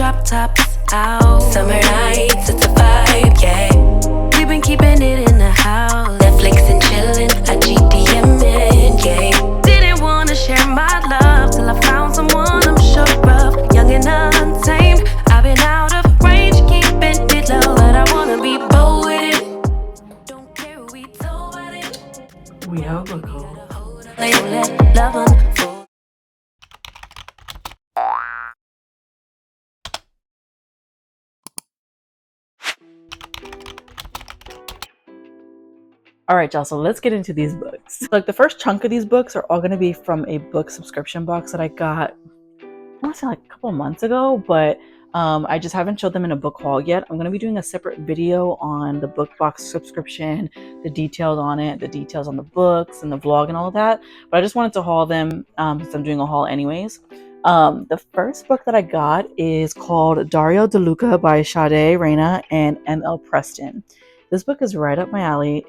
drop tops out. Summer nights, it's a vibe, yeah. We've been keeping it in the house. Netflix and chillin', I GDM'in', yeah. Didn't wanna share my love till I found someone I'm sure of. Young and untamed, I've been out of range, keeping it low, but I wanna be bold with it. Don't care who we told about it. We have a book haul. They don't let love unfold. All right, y'all, so let's get into these books. Like, the first chunk of these books are all going to be from a book subscription box that I got, I want to say like a couple months ago, but I just haven't showed them in a book haul yet. I'm going to be doing a separate video on the book box subscription, the details on it, the details on the books and the vlog and all of that. But I just wanted to haul them since I'm doing a haul anyways. The first book that I got is called Dario De Luca by Sade Reina and M.L. Preston. This book is right up my alley.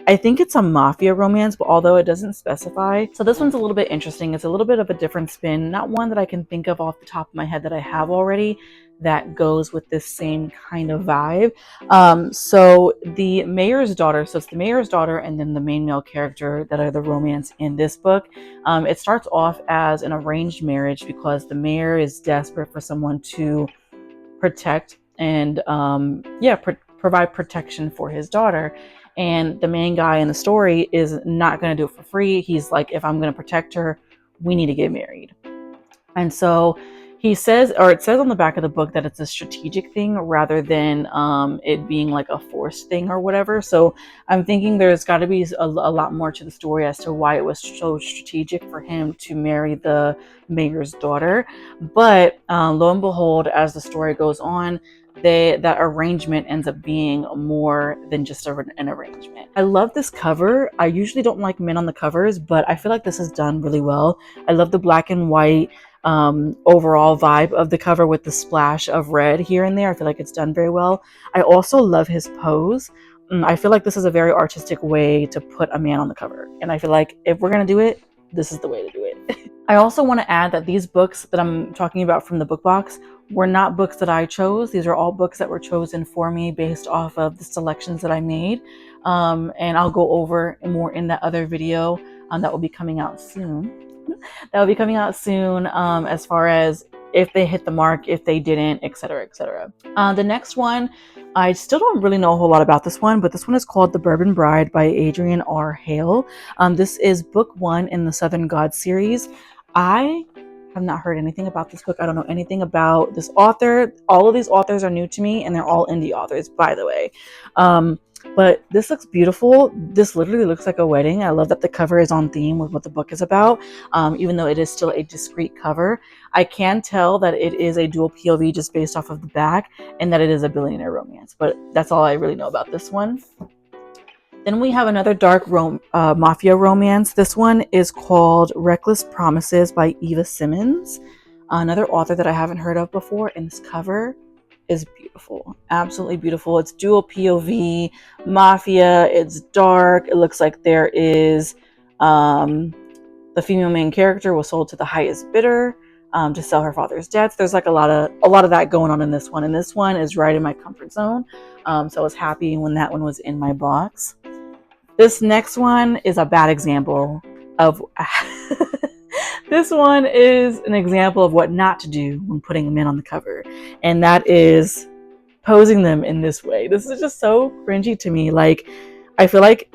I think it's a mafia romance, but although it doesn't specify. So this one's a little bit interesting. It's a little bit of a different spin. Not one that I can think of off the top of my head that I have already that goes with this same kind of vibe. So the mayor's daughter, so it's the mayor's daughter and then the main male character that are the romance in this book. It starts off as an arranged marriage because the mayor is desperate for someone to protect and provide protection for his daughter. And the main guy in the story is not going to do it for free. He's like, if I'm going to protect her, we need to get married. And so he says, or it says on the back of the book, that it's a strategic thing rather than it being like a forced thing or whatever. So I'm thinking there's got to be a lot more to the story as to why it was so strategic for him to marry the mayor's daughter. But lo and behold, as the story goes on, that arrangement ends up being more than just an arrangement. I love this cover. I usually don't like men on the covers, but I feel like this is done really well. I love the black and white overall vibe of the cover with the splash of red here and there. I feel like it's done very well. I also love his pose. I feel like this is a very artistic way to put a man on the cover. And I feel like if we're going to do it, this is the way to do it. I also want to add that these books that I'm talking about from the book box were not books that I chose. These are all books that were chosen for me based off of the selections that I made. And I'll go over more in that other video that will be coming out soon. As far as if they hit the mark, if they didn't, etc., etc. The next one, I still don't really know a whole lot about this one, but this one is called The Bourbon Bride by Adrian R. Hale. This is book 1 in the Southern Gods series. I have not heard anything about this book. I don't know anything about this author. All of these authors are new to me, and they're all indie authors, by the way. But this looks beautiful. This literally looks like a wedding. I love that the cover is on theme with what the book is about, even though it is still a discreet cover. I can tell that it is a dual POV just based off of the back, and that it is a billionaire romance. But that's all I really know about this one. Then we have another dark mafia romance. This one is called Reckless Promises by Eva Simmons, another author that I haven't heard of before, and this cover is beautiful, absolutely beautiful. It's dual POV, mafia, it's dark. It looks like there is the female main character was sold to the highest bidder to sell her father's debts. There's like a lot of that going on in this one, and this one is right in my comfort zone. So I was happy when that one was in my box. This next one is a bad example of this one is an example of what not to do when putting men on the cover, and that is posing them in this way. This is just so cringy to me. Like, I feel like,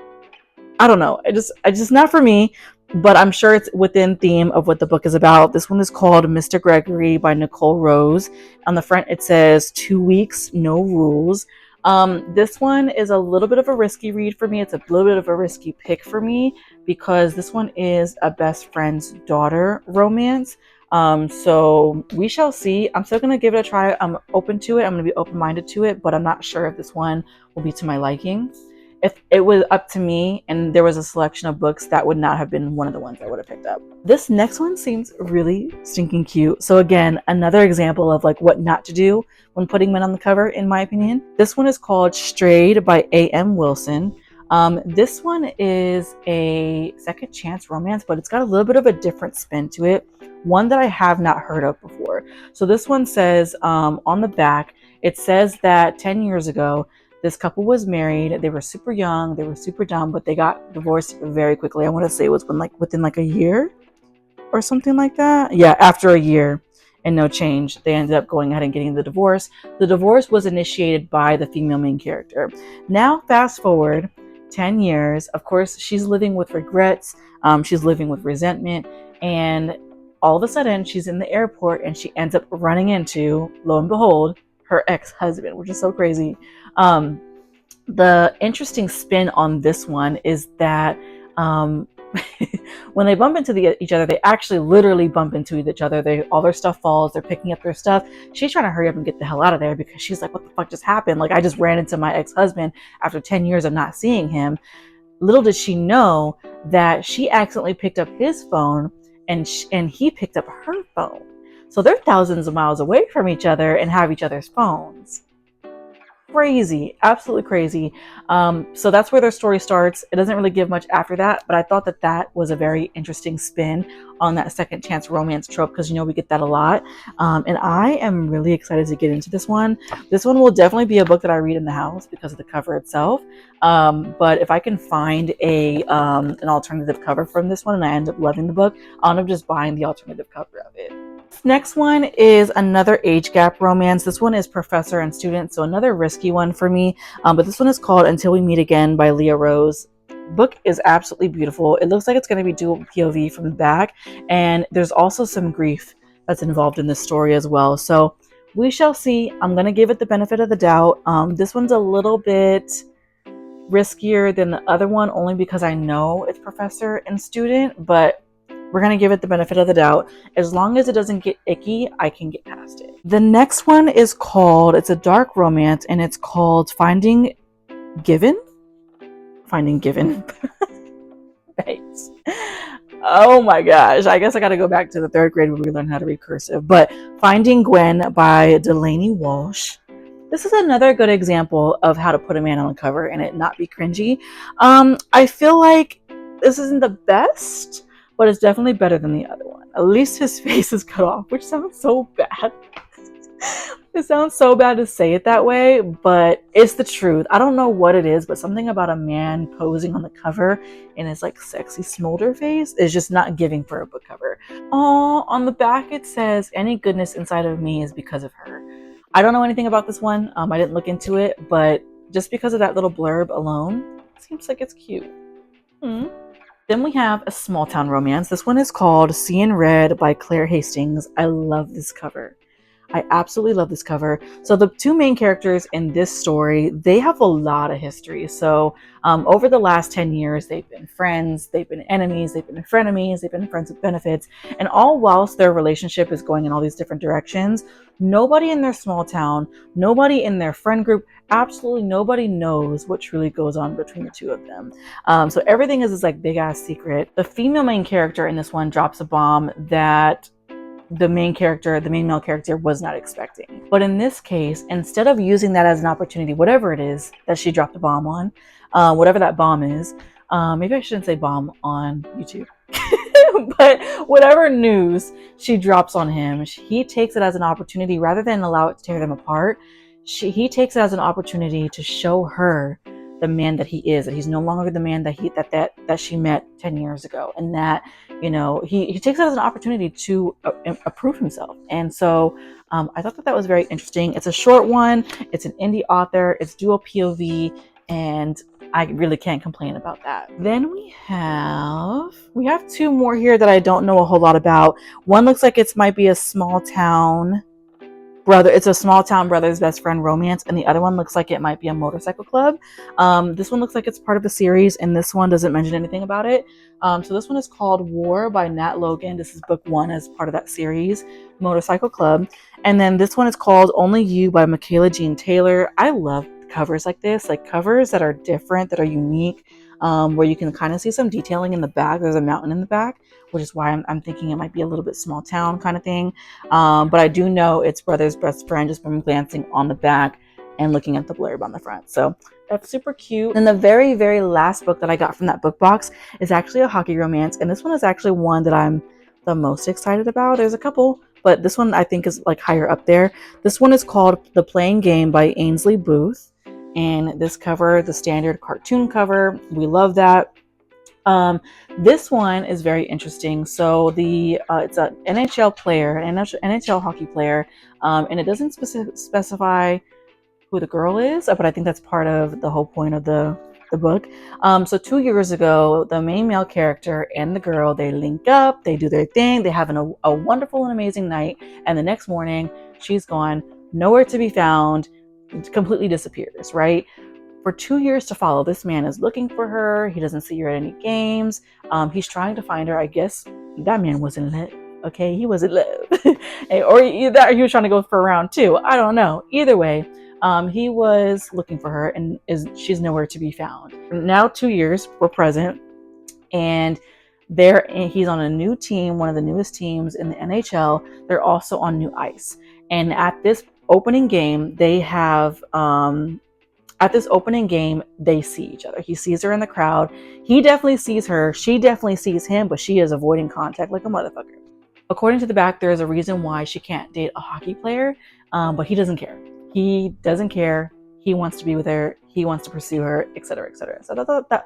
I don't know, I just not for me, but I'm sure it's within theme of what the book is about. This one is called Mr. Gregory by Nicole Rose. On the front it says 2 weeks, no rules. This one is a little bit of a risky read for me. It's a little bit of a risky pick for me because this one is a best friend's daughter romance. So we shall see. I'm still going to give it a try. I'm open to it. I'm going to be open-minded to it, but I'm not sure if this one will be to my liking. If it was up to me and there was a selection of books, that would not have been one of the ones I would have picked up. This next one seems really stinking cute. So again, another example of like what not to do when putting men on the cover, in my opinion. This one is called Strayed by A.M. Wilson. This one is a second chance romance, but it's got a little bit of a different spin to it, one that I have not heard of before. So this one says, on the back, it says that 10 years ago, this couple was married. They were super young, they were super dumb, but they got divorced very quickly. I want to say it was within like a year or something like that. Yeah, after a year and no change, they ended up going ahead and getting the divorce. The divorce was initiated by the female main character. Now, fast forward 10 years, of course, she's living with regrets. She's living with resentment. And all of a sudden, she's in the airport and she ends up running into, lo and behold, her ex-husband, which is so crazy. The interesting spin on this one is that when they bump into each other, they actually literally bump into each other. All their stuff falls. They're picking up their stuff. She's trying to hurry up and get the hell out of there because she's like, what the fuck just happened? Like, I just ran into my ex-husband after 10 years of not seeing him. Little did she know that she accidentally picked up his phone and he picked up her phone. So they're thousands of miles away from each other and have each other's phones. Crazy, absolutely crazy. So that's where their story starts. It doesn't really give much after that, but I thought that was a very interesting spin on that second chance romance trope, because we get that a lot. And I am really excited to get into this one. This one will definitely be a book that I read in the house because of the cover itself. But if I can find an alternative cover from this one and I end up loving the book, I'll end up just buying the alternative cover of it. Next one is another age gap romance. This one is professor and student, so another risky one for me. But this one is called Until We Meet Again by Leah Rose. Book is absolutely beautiful. It looks like it's going to be dual POV from the back, and there's also some grief that's involved in this story as well. So we shall see. I'm going to give it the benefit of the doubt. This one's a little bit riskier than the other one, only because I know it's professor and student, but we're going to give it the benefit of the doubt. As long as it doesn't get icky, I can get past it. The next one is it's a dark romance, and it's called Finding Given. Thanks. Oh my gosh. I guess I got to go back to the 3rd grade where we learned how to read cursive. But Finding Gwen by Delaney Walsh. This is another good example of how to put a man on the cover and it not be cringy. I feel like this isn't the best, but it's definitely better than the other one. At least his face is cut off, which sounds so bad. It sounds so bad to say it that way, but it's the truth. I don't know what it is, but something about a man posing on the cover in his like sexy smolder face is just not giving for a book cover. Oh, on the back it says, any goodness inside of me is because of her. I don't know anything about this one. I didn't look into it, but just because of that little blurb alone, it seems like it's cute. Then we have a small town romance. This one is called Seeing Red by Claire Hastings. I love this cover. I absolutely love this cover. So the two main characters in this story, they have a lot of history. So over the last 10 years, they've been friends, they've been enemies, they've been frenemies, they've been friends with benefits, and all whilst their relationship is going in all these different directions, nobody in their small town, nobody in their friend group, absolutely nobody knows what truly goes on between the two of them. So everything is this like big ass secret. The female main character in this one drops a bomb that the main male character was not expecting. But in this case, instead of using that as an opportunity, whatever it is that she dropped a bomb on, whatever that bomb is, maybe I shouldn't say bomb on YouTube, but whatever news she drops on him, he takes it as an opportunity rather than allow it to tear them apart. He takes it as an opportunity to show her the man that he is, that he's no longer the man that she met 10 years ago, and that he takes it as an opportunity to approve himself. And so I thought that was very interesting. It's a short one, it's an indie author, it's dual POV, and I really can't complain about that. Then we have two more here that I don't know a whole lot about. One looks like it might be a small town brother's best friend romance, and the other one looks like it might be a motorcycle club. This one looks like it's part of a series, and this one doesn't mention anything about it. So this one is called War by Nat Logan. This is book 1 as part of that series, Motorcycle Club. And then this one is called Only You by Michaela Jean Taylor. I love covers like this, like covers that are different, that are unique, where you can kind of see some detailing in the back. There's a mountain in the back, which is why I'm thinking it might be a little bit small town kind of thing. But I do know it's brother's best friend just from glancing on the back. and looking at the blurb on the front. So that's super cute. And the very, very last book that I got from that book box is actually a hockey romance. And this one is actually one that I'm the most excited about. There's a couple, but this one I think is like higher up there. This one is called The Playing Game by Ainsley Booth. And this cover, the standard cartoon cover, we love that. This one is very interesting. So it's an NHL player, an NHL hockey player, and it doesn't specify who the girl is, but I think that's part of the whole point of the book. So 2 years ago, the main male character and the girl, they link up, they do their thing, they have a wonderful and amazing night, and the next morning, she's gone, nowhere to be found, completely disappears, right? For 2 years to follow, this man is looking for her. He doesn't see her at any games. He's trying to find her. I guess that man was in love. Okay, he was in love. Or either he was trying to go for a round two. I don't know. Either way, he was looking for her, and she's nowhere to be found. Now 2 years were present, and he's on a new team, one of the newest teams in the NHL. They're also on new ice, and at this opening game, they have they see each other. He sees her in the crowd. He definitely sees her. She definitely sees him, but she is avoiding contact like a motherfucker. According to the back, there is a reason why she can't date a hockey player, but he doesn't care. He doesn't care. He wants to be with her. He wants to pursue her, etc., etc. So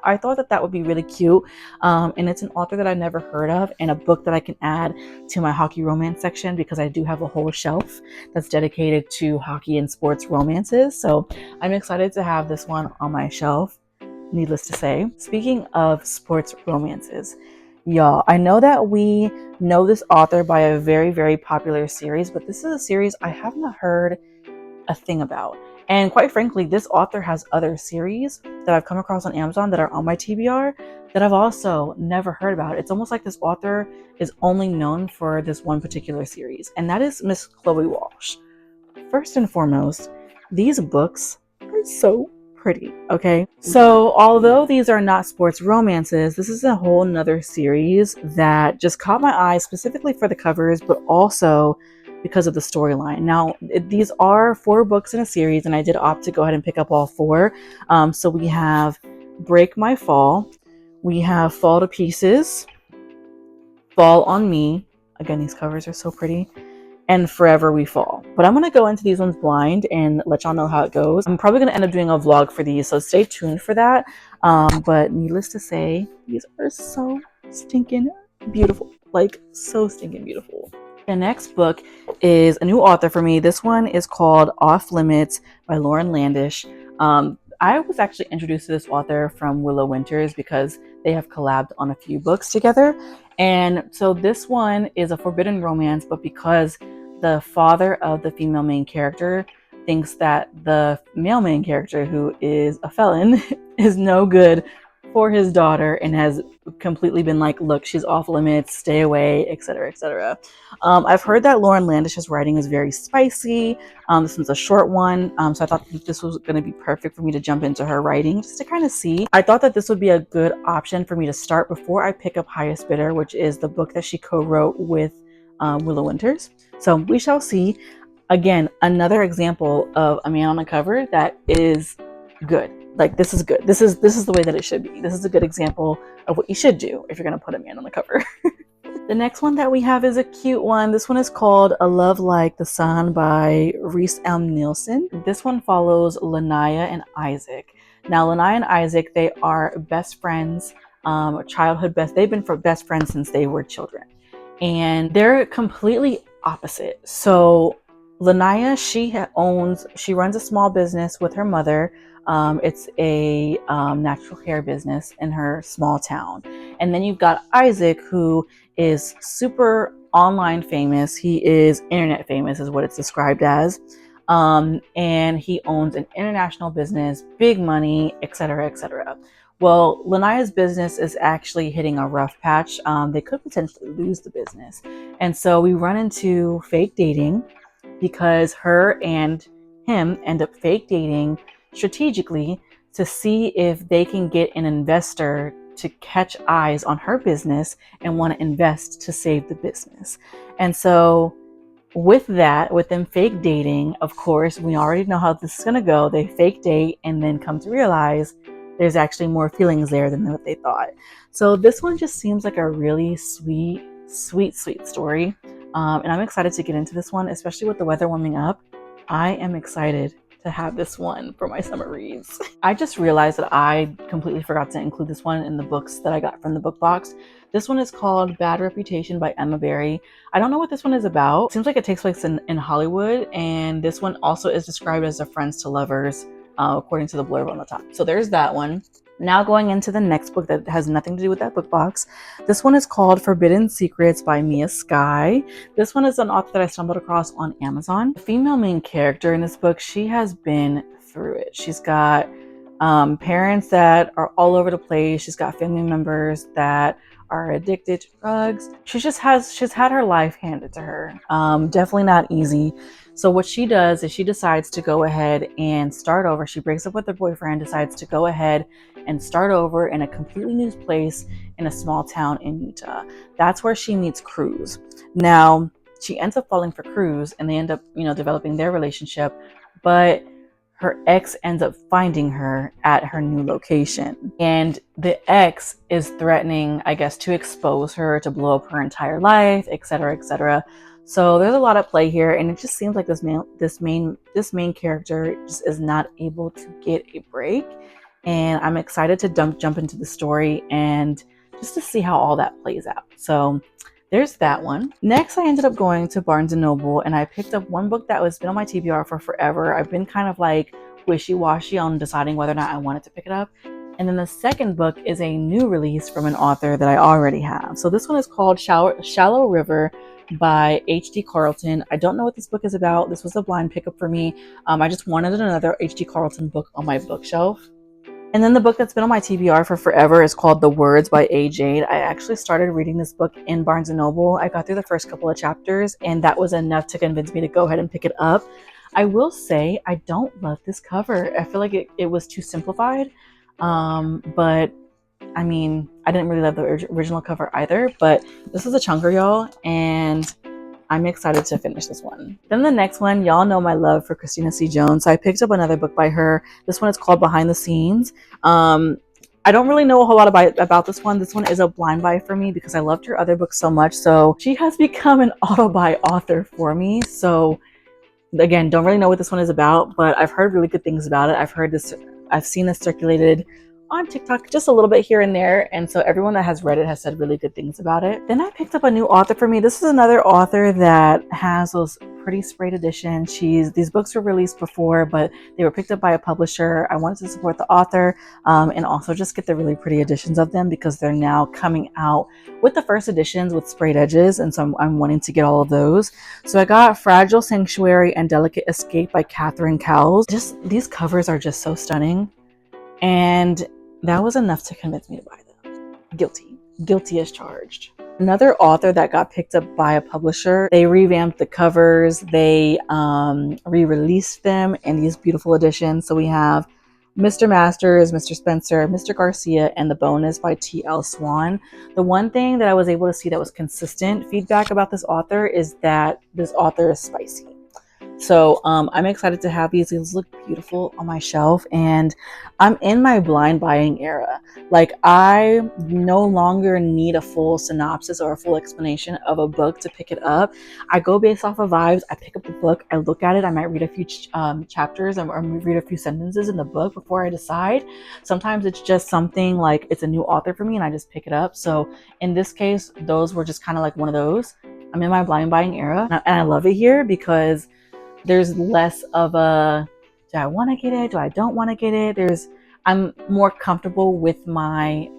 I thought that would be really cute, and it's an author that I never heard of, and a book that I can add to my hockey romance section, because I do have a whole shelf that's dedicated to hockey and sports romances. So I'm excited to have this one on my shelf, needless to say. Speaking of sports romances, y'all, I know that we know this author by a very, very popular series, but this is a series I have not heard a thing about. And quite frankly, this author has other series that I've come across on Amazon that are on my TBR that I've also never heard about. It's almost like this author is only known for this one particular series, and that is Miss Chloe Walsh. First and foremost, these books are so pretty, okay? So although these are not sports romances, this is a whole nother series that just caught my eye specifically for the covers, but also because of the storyline. Now, these are 4 books in a series, and I did opt to go ahead and pick up all 4. So we have Break My Fall, we have Fall to Pieces, Fall on Me. Again, these covers are so pretty. And Forever We Fall. But I'm going to go into these ones blind and let y'all know how it goes. I'm probably going to end up doing a vlog for these, so stay tuned for that. But needless to say, these are so stinking beautiful. Like, so stinking beautiful. The next book is a new author for me. This one is called Off Limits by Lauren Landish. I was actually introduced to this author from Willow Winters because they have collabed on a few books together. And so this one is a forbidden romance, but because the father of the female main character thinks that the male main character, who is a felon, is no good for his daughter and has completely been like, look, she's off limits, stay away, etc., etc. I've heard that Lauren Landish's writing is very spicy. This one's a short one, so I thought that this was going to be perfect for me to jump into her writing just to kind of see. I thought that this would be a good option for me to start before I pick up Highest Bidder, which is the book that she co-wrote with Willow Winters. So we shall see. Again, another example of a man on the cover that is good. Like, this is good. This is the way that it should be. This is a good example of what you should do if you're going to put a man on the cover. The next one that we have is a cute one. This one is called A Love Like the Sun by Reese M. Nielsen. This one follows Lanaya and Isaac. Now, Lanaya and Isaac, they are best friends, childhood best. They've been best friends since they were children. And they're completely opposite. So Lanaya, she runs a small business with her mother. It's a natural hair business in her small town. And then you've got Isaac, who is super online famous. He is internet famous is what it's described as. And he owns an international business, big money, etc., etc. Well, Lanaya's business is actually hitting a rough patch. They could potentially lose the business. And so we run into fake dating because her and him end up fake dating strategically to see if they can get an investor to catch eyes on her business and want to invest to save the business. And so with that, with them fake dating, of course, we already know how this is going to go. They fake date and then come to realize there's actually more feelings there than what they thought. So this one just seems like a really sweet story. And I'm excited to get into this one, especially with the weather warming up. I am excited to have this one for my summer reads. I just realized that I completely forgot to include this one in the books that I got from the book box. This one is called Bad Reputation by Emma Barry. I don't know what this one is about. It seems like it takes place in Hollywood, and this one also is described as a friends to lovers, according to the blurb on the top. So there's that one. Now going into the next book that has nothing to do with that book box. This one is called Forbidden Secrets by Mia Skye. This one is an author that I stumbled across on Amazon. The female main character in this book, she has been through it. She's got parents that are all over the place. She's got family members that are addicted to drugs. She's had her life handed to her. Definitely not easy. So what she does is she decides to go ahead and start over. She breaks up with her boyfriend, decides to go ahead and start over in a completely new place in a small town in Utah. That's where she meets Cruz. Now, she ends up falling for Cruz and they end up, developing their relationship, but her ex ends up finding her at her new location. And the ex is threatening, I guess, to expose her, to blow up her entire life, etc., etc. So there's a lot at play here, and it just seems like this main character just is not able to get a break. And I'm excited to jump into the story and just to see how all that plays out. So there's that one. Next, I ended up going to Barnes & Noble and I picked up one book that was been on my TBR for forever. I've been kind of like wishy-washy on deciding whether or not I wanted to pick it up. And then the second book is a new release from an author that I already have. So this one is called Shallow River by H.D. Carlton. I don't know what this book is about. This was a blind pickup for me. I just wanted another H.D. Carlton book on my bookshelf. And then the book that's been on my TBR for forever is called The Words by A. Jade. I actually started reading this book in Barnes & Noble. I got through the first couple of chapters, and that was enough to convince me to go ahead and pick it up. I will say I don't love this cover. I feel like it was too simplified. But I mean, I didn't really love the original cover either. But this is a chunker, y'all, and I'm excited to finish this one. Then the next one, y'all know my love for Christina C. Jones. So I picked up another book by her. This one is called Behind the Scenes. I don't really know a whole lot about this one. This one is a blind buy for me because I loved her other books so much. So she has become an auto-buy author for me. So again, don't really know what this one is about, but I've heard really good things about it. I've seen this circulated on TikTok just a little bit here and there, and so everyone that has read it has said really good things about it. Then I picked up a new author for me. This is another author that has those pretty sprayed editions. These books were released before, but they were picked up by a publisher. I wanted to support the author and also just get the really pretty editions of them because they're now coming out with the first editions with sprayed edges, and so I'm wanting to get all of those. So I got Fragile Sanctuary and Delicate Escape by Catherine Cowles. Just these covers are just so stunning, and that was enough to convince me to buy them. Guilty as charged. Another author that got picked up by a publisher, they revamped the covers, they re-released them in these beautiful editions. So we have Mr. Masters, Mr. Spencer, Mr. Garcia, and The Bonus by T.L. Swan. The one thing that I was able to see that was consistent feedback about this author is that this author is spicy. So I'm excited to have these. These look beautiful on my shelf, and I'm in my blind buying era. Like, I no longer need a full synopsis or a full explanation of a book to pick it up. I go based off of vibes. I pick up the book, I look at it, I might read a few chapters or read a few sentences in the book before I decide. Sometimes it's just something like it's a new author for me and I just pick it up. So in this case, those were just kind of like one of those. I'm in my blind buying era, and I love it here because there's less of a, do I want to get it? Do I don't want to get it? I'm more comfortable with my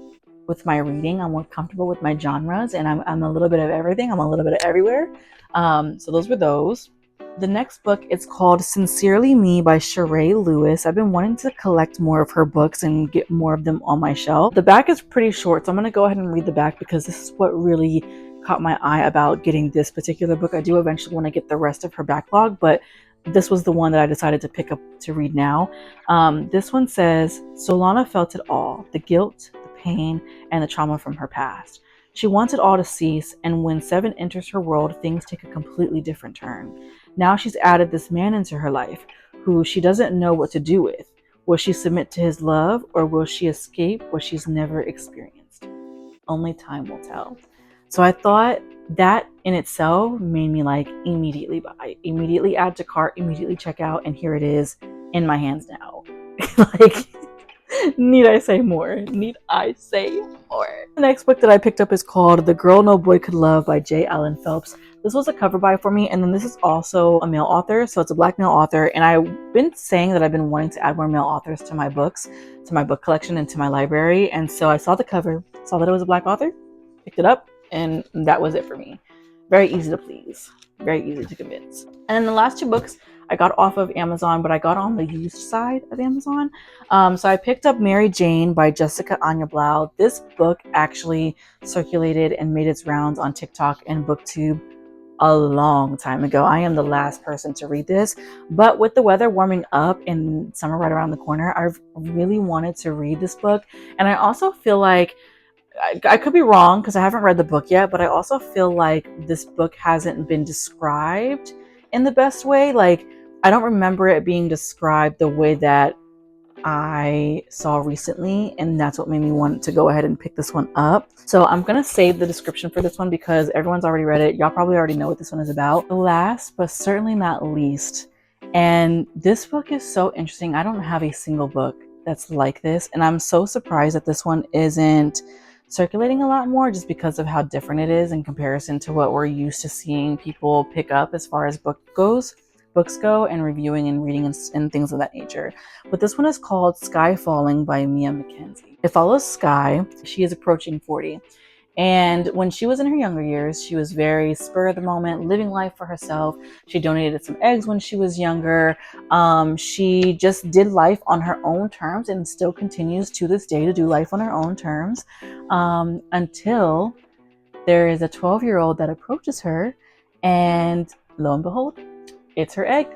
reading. I'm more comfortable with my genres, and I'm a little bit of everything. I'm a little bit of everywhere. So those were those. The next book is called Sincerely Me by Sheree Lewis. I've been wanting to collect more of her books and get more of them on my shelf. The back is pretty short, so I'm going to go ahead and read the back because this is what really caught my eye about getting this particular book. I do eventually want to get the rest of her backlog, but this was the one that I decided to pick up to read now. This one says, Solana felt it all, the guilt, the pain, and the trauma from her past. She wants it all to cease, and when 7 enters her world, things take a completely different turn. Now she's added this man into her life, who she doesn't know what to do with. Will she submit to his love, or will she escape what she's never experienced? Only time will tell. So I thought that in itself made me like immediately buy, immediately add to cart, immediately check out, and here it is in my hands now. Like, need I say more? Need I say more? The next book that I picked up is called The Girl No Boy Could Love by J. Allen Phelps. This was a cover buy for me, and then this is also a male author, so it's a Black male author, and I've been saying that I've been wanting to add more male authors to my books, to my book collection, and to my library, and so I saw the cover, saw that it was a Black author, picked it up, and that was it for me. Very easy to please, very easy to convince. And then the last 2 books I got off of Amazon, but I got on the used side of Amazon. So I picked up Mary Jane by Jessica Anya Blau. This book actually circulated and made its rounds on TikTok and BookTube a long time ago. I am the last person to read this, but with the weather warming up and summer right around the corner, I've really wanted to read this book. And I also feel like, I could be wrong because I haven't read the book yet, but I also feel like this book hasn't been described in the best way. Like, I don't remember it being described the way that I saw recently, and that's what made me want to go ahead and pick this one up. So I'm gonna save the description for this one because everyone's already read it. Y'all probably already know what this one is about. Last but certainly not least, and this book is so interesting. I don't have a single book that's like this, and I'm so surprised that this one isn't circulating a lot more, just because of how different it is in comparison to what we're used to seeing people pick up as far as books go, and reviewing and reading and things of that nature. But this one is called Sky Falling by Mia McKenzie. It follows Sky. She is approaching 40. And when she was in her younger years, she was very spur of the moment, living life for herself. She donated some eggs when she was younger. She just did life on her own terms and still continues to this day to do life on her own terms, until there is a 12-year-old that approaches her, and lo and behold, it's her egg.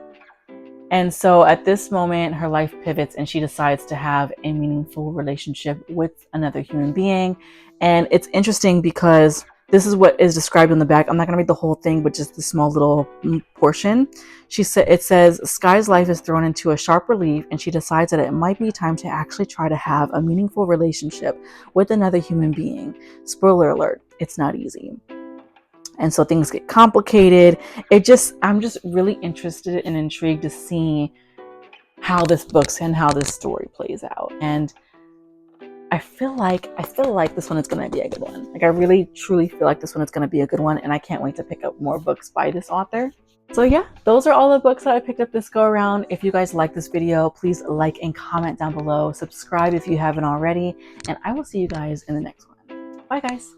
And so at this moment, her life pivots and she decides to have a meaningful relationship with another human being. And it's interesting because this is what is described in the back. I'm not going to read the whole thing, but just the small little portion. It says, Sky's life is thrown into a sharp relief, and she decides that it might be time to actually try to have a meaningful relationship with another human being. Spoiler alert, it's not easy. And so things get complicated. I'm just really interested and intrigued to see how this story plays out. And I feel like this one is going to be a good one. Like, I really truly feel like this one is going to be a good one, and I can't wait to pick up more books by this author. So yeah, those are all the books that I picked up this go around. If you guys like this video, please like and comment down below. Subscribe if you haven't already, and I will see you guys in the next one. Bye guys.